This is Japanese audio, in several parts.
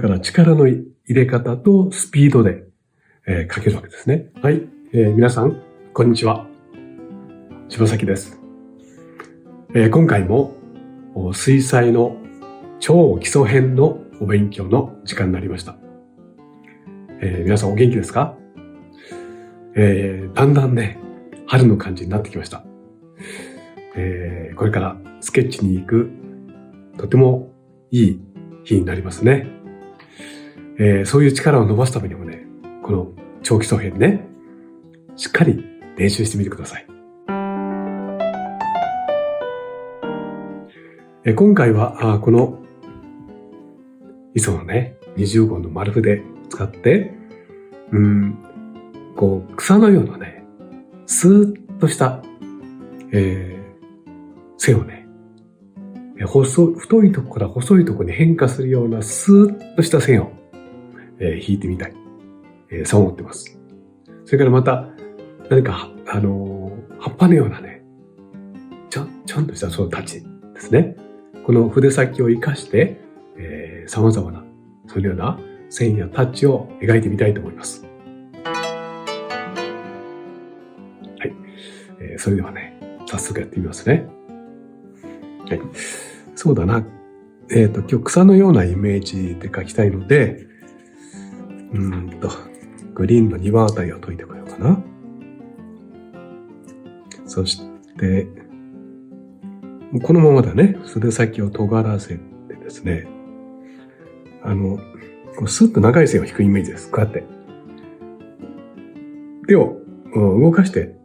から力の入れ方とスピードで、書けるわけですね。はい、皆さん、こんにちは。柴崎です。今回も水彩の超基礎編のお勉強の時間になりました。皆さんお元気ですか？だんだんね、春の感じになってきました。これからスケッチに行くとてもいい日になりますね。そういう力を伸ばすためにもね、この超基礎編ね、しっかり練習してみてください。今回はこの磯のね、20号の丸筆使って、こう草のようなね、スーッとした、線をね、太いところから細いところに変化するようなスーッとした線を、引いてみたい、そう思ってます。それからまた何か葉っぱのようなね、ちょんとしたそのタッチですね。この筆先を生かして、様々なそのような線やタッチを描いてみたいと思います。はい、それではね、早速やってみますね。はい、そうだな。今日草のようなイメージで描きたいので、グリーンの2番あたりを解いてこようかな。そして、このままだね、筆先を尖らせてですね、スッと長い線を引くイメージです。こうやって。手を動かして、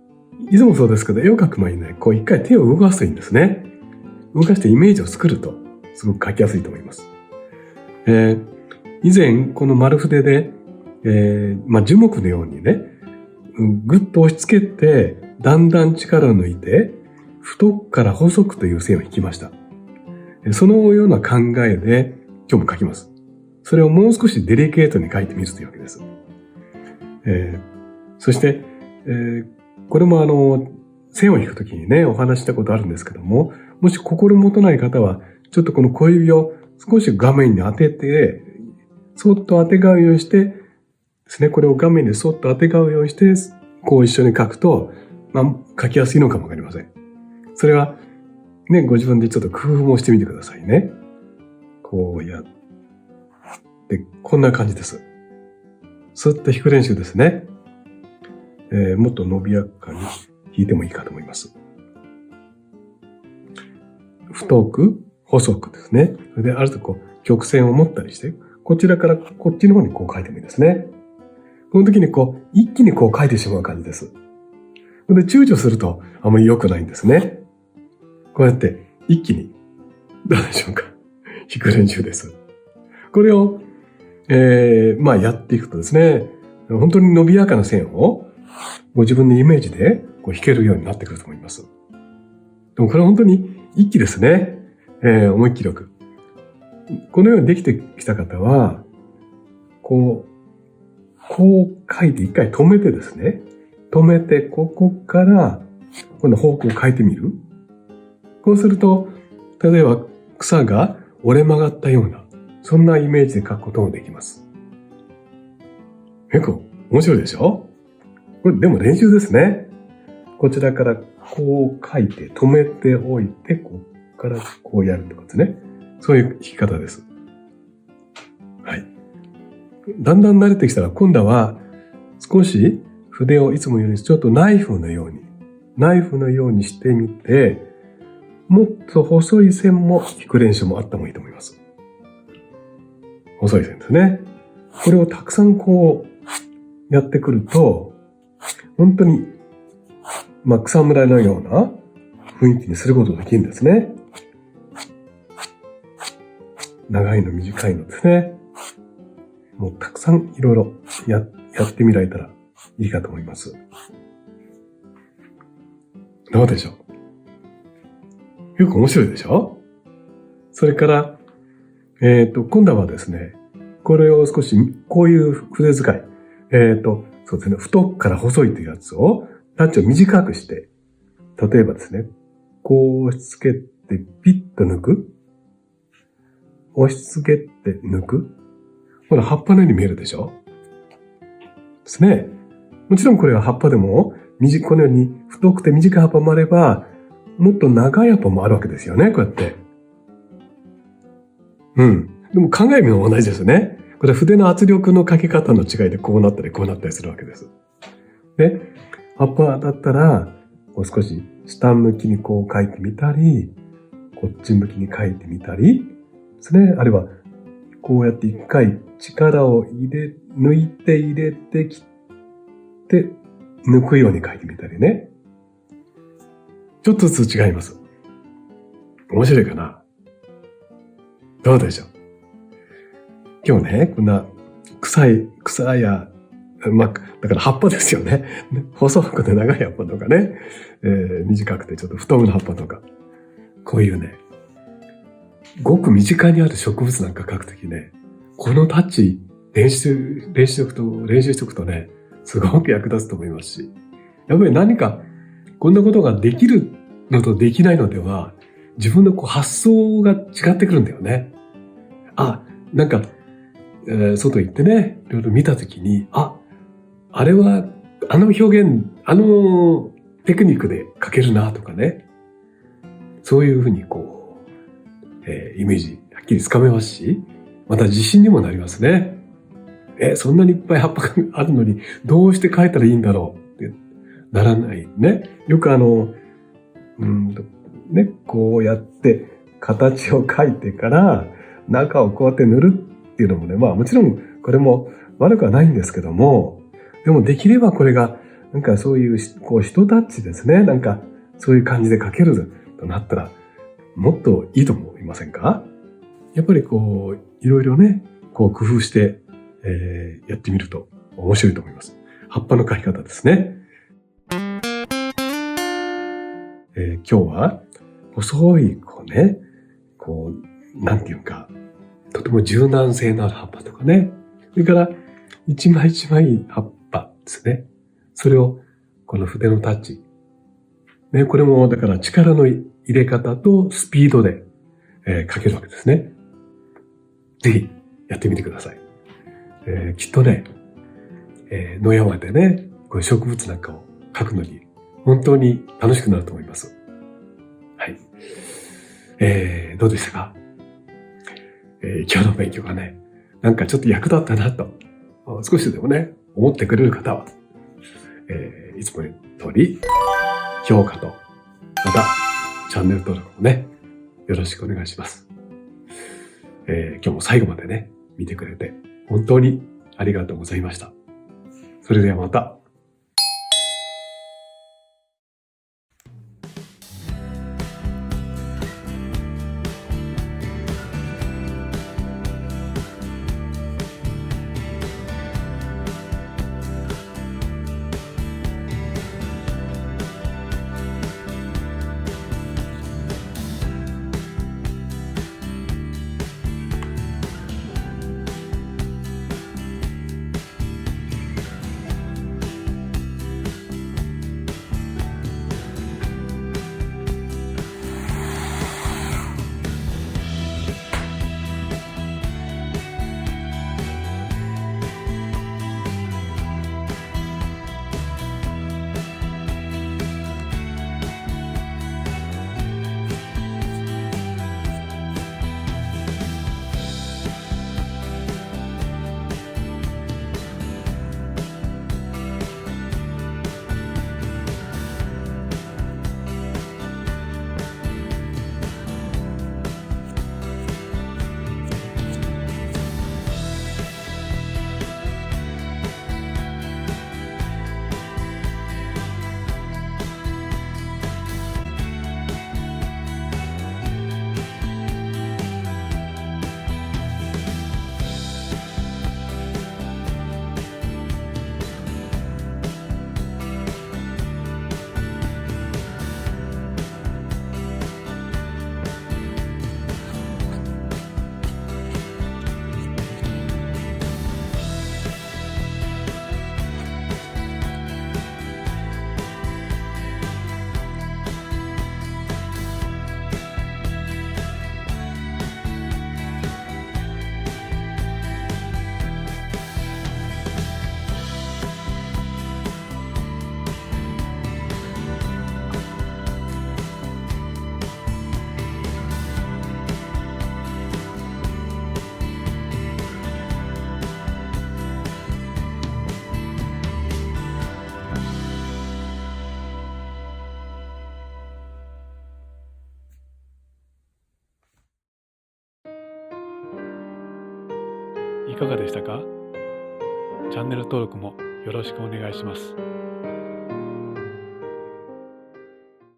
いつもそうですけど、絵を描く前にね、こう一回手を動かすといいんですね。動かしてイメージを作ると、すごく描きやすいと思います。以前、この丸筆で、樹木のようにね、ぐっと押し付けて、だんだん力を抜いて、太くから細くという線を引きました。そのような考えで今日も描きます。それをもう少しデリケートに描いてみるというわけです。そして、これも線を引くときにね、お話したことあるんですけども、もし心もとない方は、ちょっとこの小指を少し画面に当てて、そっと当てがうようにしてですね、これを画面にそっと当てがうようにして、こう一緒に描くと、描きやすいのかもわかりません。それは、ね、ご自分でちょっと工夫もしてみてくださいね。こうやって、こんな感じです。スッと引く練習ですね。もっと伸びやかに引いてもいいかと思います。太く、細くですね。それであるとこう、曲線を持ったりして、こちらからこっちの方にこう書いてもいいですね。この時にこう、一気にこう書いてしまう感じです。で、躊躇するとあまり良くないんですね。こうやって一気に、どうでしょうか。引く練習です。これを、やっていくとですね、本当に伸びやかな線をご自分のイメージでこう引けるようになってくると思います。でもこれは本当に一気ですね。思いっきりよく。このようにできてきた方は、こう書いて一回止めてですね、止めてここから今度方向を変えてみる。こうすると、例えば草が折れ曲がったような、そんなイメージで描くこともできます。結構面白いでしょ？これでも練習ですね。こちらからこう書いて止めておいて、ここからこうやるとかですね。そういう弾き方です。はい。だんだん慣れてきたら今度は少し筆をいつもよりちょっとナイフのようにしてみて、もっと細い線も引く練習もあった方がいいと思います。細い線ですね。これをたくさんこうやってくると、本当に草むらのような雰囲気にすることができるんですね。長いの短いのですね。もうたくさんいろいろやってみられたらいいかと思います。どうでしょう？よく面白いでしょ？それから、今度はですね、これを少し、こういう筆使い、そうですね、太くから細いというやつを、タッチを短くして、例えばですね、こう押し付けてピッと抜く。押し付けて抜く。ほら、葉っぱのように見えるでしょですね。もちろんこれは葉っぱでも、このように太くて短い葉っぱもあれば、もっと長い葉っぱもあるわけですよね、こうやって。うん。でも考えるのも同じですよね。これは筆の圧力のかけ方の違いでこうなったりこうなったりするわけです。で、葉っぱだったら、こう少し下向きにこう書いてみたり、こっち向きに書いてみたりですね。あるいは、こうやって一回力を抜いて入れてきて、抜くように書いてみたりね。ちょっとずつ違います。面白いかな？どうでしょう？今日ね、こんな草や、だから葉っぱですよね。細くて長い葉っぱとかね、短くてちょっと太めの葉っぱとか。こういうね、ごく身近にある植物なんか描くときね、このタッチ練習しておくとね、すごく役立つと思いますし、やっぱり何かこんなことができるのとできないのでは、自分の発想が違ってくるんだよね。なんか、外行ってね、いろいろ見たときに、あれは、あの表現、あのテクニックで描けるなとかね。そういうふうにイメージはっきりつかめますし、また自信にもなりますね。そんなにいっぱい葉っぱがあるのに、どうして描いたらいいんだろうってならないね。よくこうやって形を描いてから、中をこうやって塗るっていうのもね、もちろんこれも悪くはないんですけども、でもできればこれが、なんかそういう、人タッチですね。なんかそういう感じで描けるとなったら、もっといいと思いませんか？やっぱりいろいろね、工夫して、やってみると面白いと思います。葉っぱの描き方ですね。今日は細いなんていうか、とても柔軟性のある葉っぱとかね。それから一枚一枚葉っぱですね。それをこの筆のタッチ。ね、これもだから力の入れ方とスピードで、描けるわけですね。ぜひやってみてください。きっとね、野山でね、こういう植物なんかを描くのに本当に楽しくなると思います。はい。どうでしたか？今日の勉強がね、なんかちょっと役立ったなと、少しでもね、思ってくれる方は、いつもの通り、評価と、また、チャンネル登録もね、よろしくお願いします。今日も最後までね、見てくれて、本当にありがとうございました。それではまた。かがでしたか？チャンネル登録もよろしくお願いします。